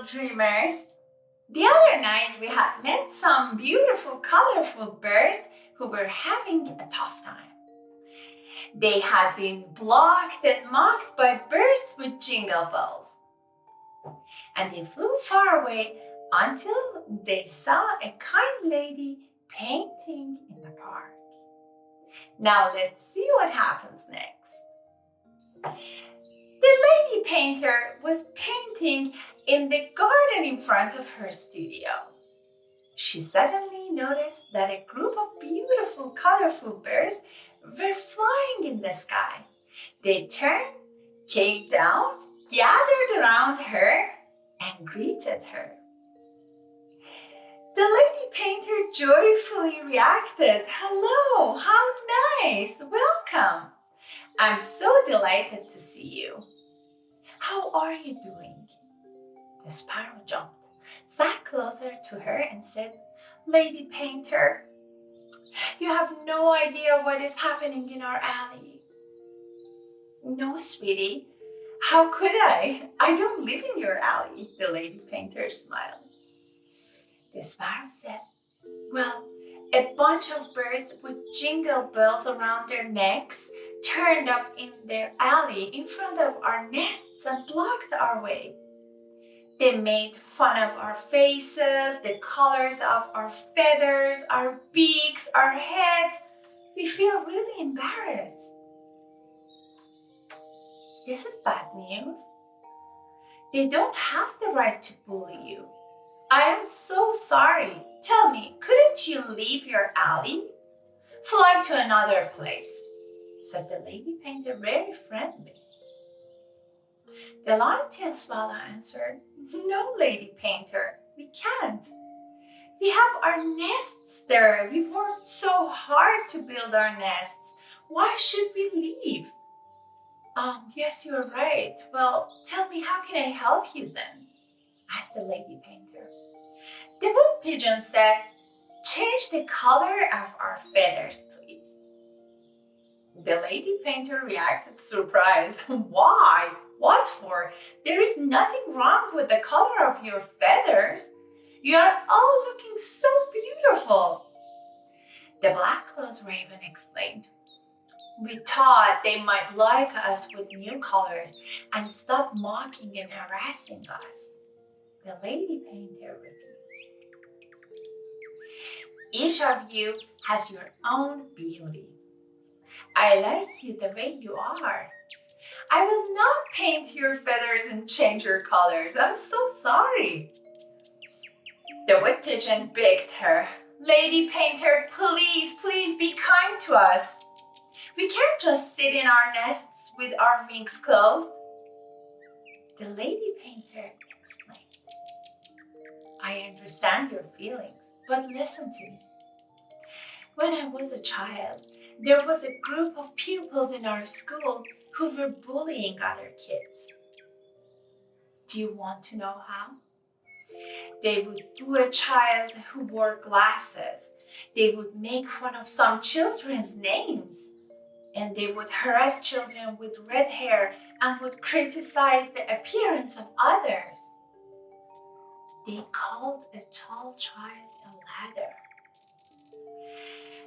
dreamers. The other night we had met some beautiful, colorful birds who were having a tough time. They had been blocked and mocked by birds with jingle bells. And they flew far away until they saw a kind lady painting in the park. Now let's see what happens next. The lady painter was painting in the garden in front of her studio. She suddenly noticed that a group of beautiful, colorful birds were flying in the sky. They turned, came down, gathered around her, and greeted her. The lady painter joyfully reacted, "Hello, how nice, welcome. I'm so delighted to see you. How are you doing?" The sparrow jumped, sat closer to her and said, "Lady painter, you have no idea what is happening in our alley." "No, sweetie, how could I? I don't live in your alley," the lady painter smiled. The sparrow said, "Well, a bunch of birds with jingle bells around their necks turned up in their alley in front of our nests and blocked our way. They made fun of our faces, the colors of our feathers, our beaks, our heads. We feel really embarrassed." "This is bad news. They don't have the right to bully you. I am so sorry. Tell me, couldn't you leave your alley? Fly to another place," said the lady painter very friendly. The long-tailed swallow answered, "No, lady painter, we can't. We have our nests there. We worked so hard to build our nests. Why should we leave?" Yes, you're right. Well, tell me, how can I help you then?" asked the lady painter. The wood pigeon said, "Change the color of our feathers, please." The lady painter reacted surprised. "Why? What for? There is nothing wrong with the color of your feathers. You are all looking so beautiful." The black-clawed raven explained, "We thought they might like us with new colors and stop mocking and harassing us." The lady painter refused. "Each of you has your own beauty. I like you the way you are. I will not paint your feathers and change your colors. I'm so sorry." The wood pigeon begged her, "Lady painter, please, please be kind to us. We can't just sit in our nests with our wings closed." The lady painter explained, "I understand your feelings, but listen to me. When I was a child, there was a group of pupils in our school who were bullying other kids. Do you want to know how? They would boo a child who wore glasses. They would make fun of some children's names. And they would harass children with red hair and would criticize the appearance of others. They called a tall child a ladder.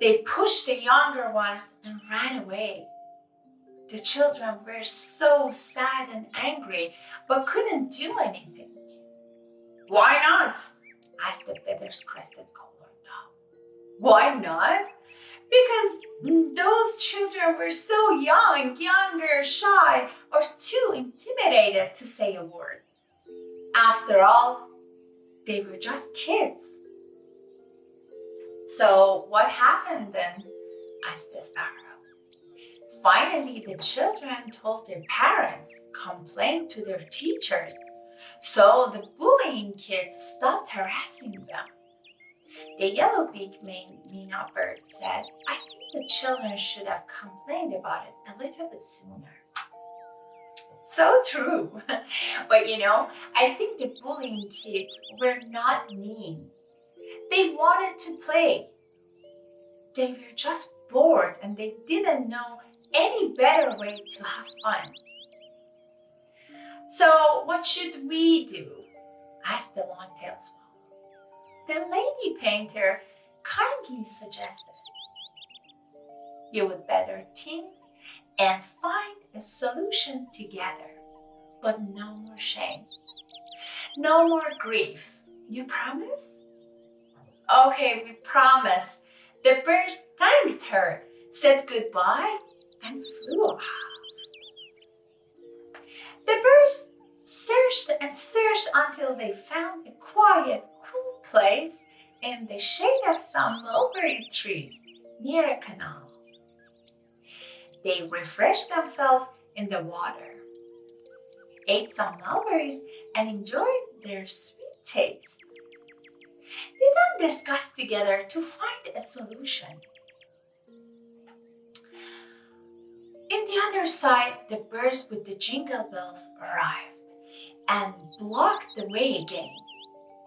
They pushed the younger ones and ran away. The children were so sad and angry, but couldn't do anything." "Why not?" asked the feathers-crested colored dog. "Why not? Because those children were so young, younger, shy, or too intimidated to say a word. After all, they were just kids." "So what happened then?" asked the sparrow. "Finally, the children told their parents, complained to their teachers. So the bullying kids stopped harassing them. The yellow-beaked meena bird said, I think the children should have complained about it a little bit sooner." So true. But I think the bullying kids were not mean. They wanted to play. They were just bored and they didn't know any better way to have fun. "So what should we do?" asked the long-tailed swallow. The lady painter kindly suggested, you would better think and find a solution together, but no more shame, no more grief. You promise? Okay, we promise. The birds thanked her, said goodbye, and flew off. The birds searched and searched until they found a quiet, cool place in the shade of some mulberry trees near a canal. They refreshed themselves in the water, ate some mulberries, and enjoyed their sweet taste. They then discussed together to find a solution. In the other side, the birds with the jingle bells arrived and blocked the way again.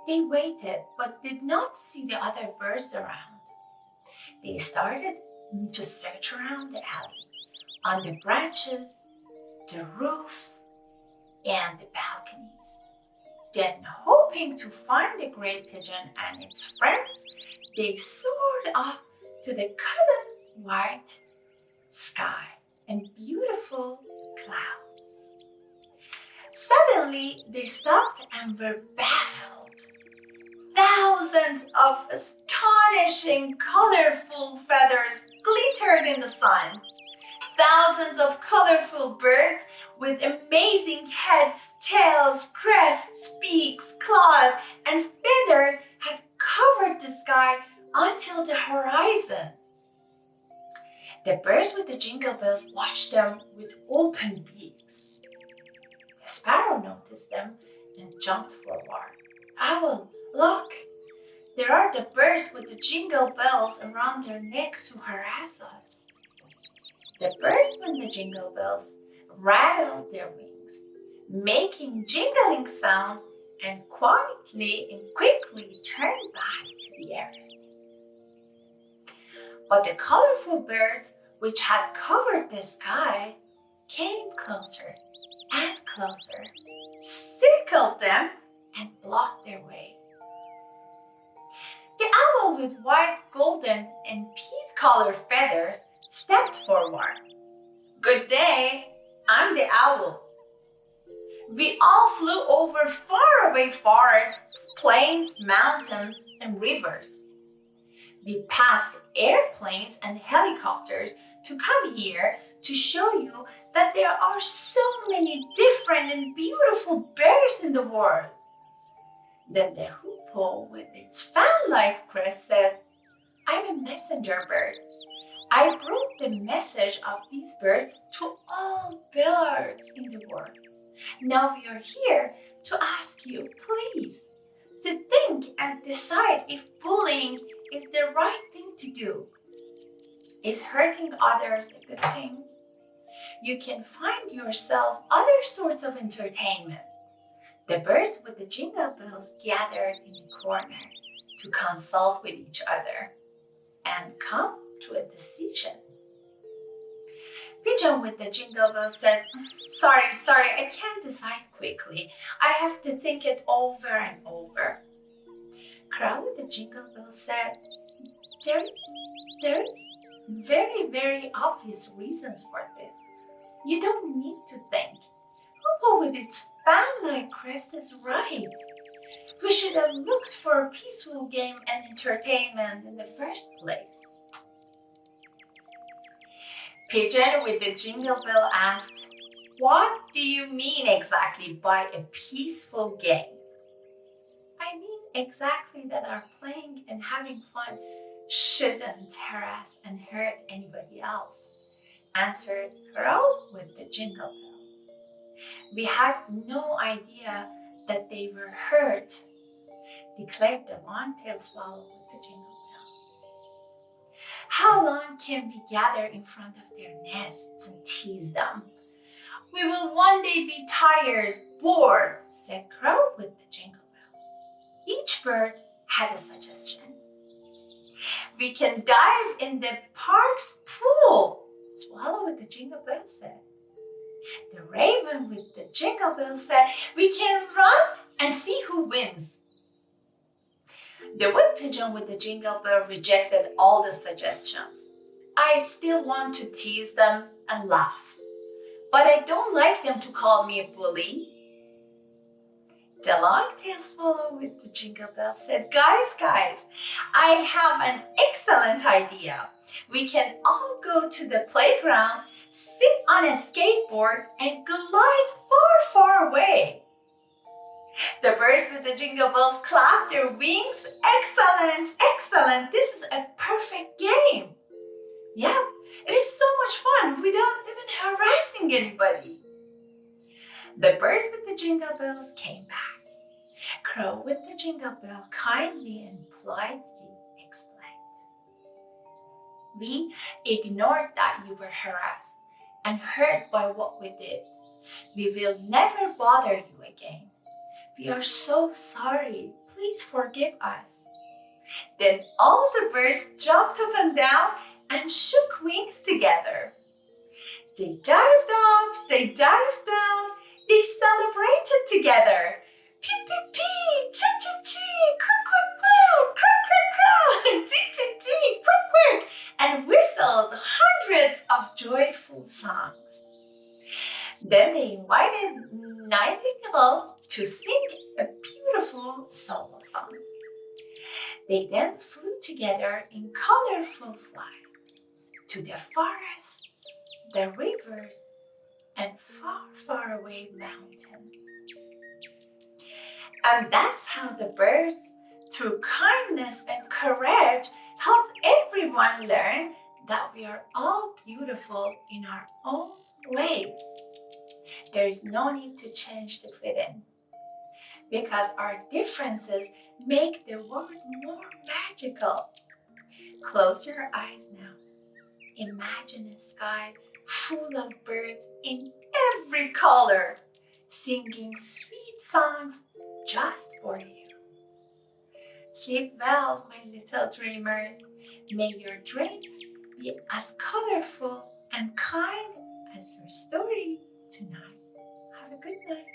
They waited but did not see the other birds around. They started to search around the alley, on the branches, the roofs, and the balconies. Then, hoping to find the gray pigeon and its friends, they soared up to the cotton white sky and beautiful clouds. Suddenly, they stopped and were baffled. Thousands of astonishing, colorful feathers glittered in the sun. Thousands of colorful birds with amazing heads, tails, crests, beaks, claws, and feathers had covered the sky until the horizon. The birds with the jingle bells watched them with open beaks. The sparrow noticed them and jumped forward. Owl, look! There are the birds with the jingle bells around their necks who harass us. The birds with the jingle bells rattled their wings, making jingling sounds, and quietly and quickly turned back to the earth. But the colorful birds, which had covered the sky, came closer and closer, circled them, and blocked their way. The owl with white, golden, and peach-colored feathers stepped forward. Good day, I'm the owl. We all flew over faraway forests, plains, mountains, and rivers. We passed airplanes and helicopters to come here to show you that there are so many different and beautiful birds in the world. Then the hoopoe with its fan-like crest said, I'm a messenger bird. I brought the message of these birds to all birds in the world. Now we are here to ask you, please, to think and decide if bullying is the right thing to do. Is hurting others a good thing? You can find yourself other sorts of entertainment. The birds with the jingle bells gathered in a corner to consult with each other and come to a decision. Pigeon with the jingle bells said, sorry, I can't decide quickly. I have to think it over and over. Crow with the jingle bells said, there is very, very obvious reasons for this. You don't need to think. Hoopoe with its fan-like crest is right. We should have looked for a peaceful game and entertainment in the first place. Pigeon with the jingle bell asked, what do you mean exactly by a peaceful game? I mean exactly that our playing and having fun shouldn't harass and hurt anybody else, answered Crow with the jingle bell. We had no idea that they were hurt, declared the long-tailed swallow with the jingle bell. How long can we gather in front of their nests and tease them? We will one day be tired, bored, said Crow with the jingle bell. Each bird had a suggestion. We can dive in the park's pool, Swallow with the jingle bell said. The raven with the jingle bell said, we can run and see who wins. The wood pigeon with the jingle bell rejected all the suggestions. I still want to tease them and laugh, but I don't like them to call me a bully. The long-tailed swallow with the jingle bell said, Guys, I have an excellent idea. We can all go to the playground, sit on a skateboard, and glide far away. The birds with the jingle bells clapped their wings. Excellent. This is a perfect game. Yeah, it is so much fun without even harassing anybody. The birds with the jingle bells came back. Crow with the jingle bell kindly and politely explained. We ignored that you were harassed and hurt by what we did. We will never bother you again. We are so sorry. Please forgive us. Then all the birds jumped up and down and shook wings together. They dived up, they dived down, they celebrated together. Pee, pee, pee, chee, chee, chee, quack, quack, quack, crack, crack, crack, tee, tee, tee, quack, quack, and whistled hundreds of joyful songs. Then they invited Nightingale to sing a beautiful solo song. They then flew together in colorful flight to the forests, the rivers, and far away mountains. And that's how the birds, through kindness and courage, help everyone learn that we are all beautiful in our own ways. There is no need to change to fit in, because our differences make the world more magical. Close your eyes now. Imagine a sky full of birds in every color, singing sweet songs just for you. Sleep well, my little dreamers. May your dreams be as colorful and kind as your story tonight. Have a good night.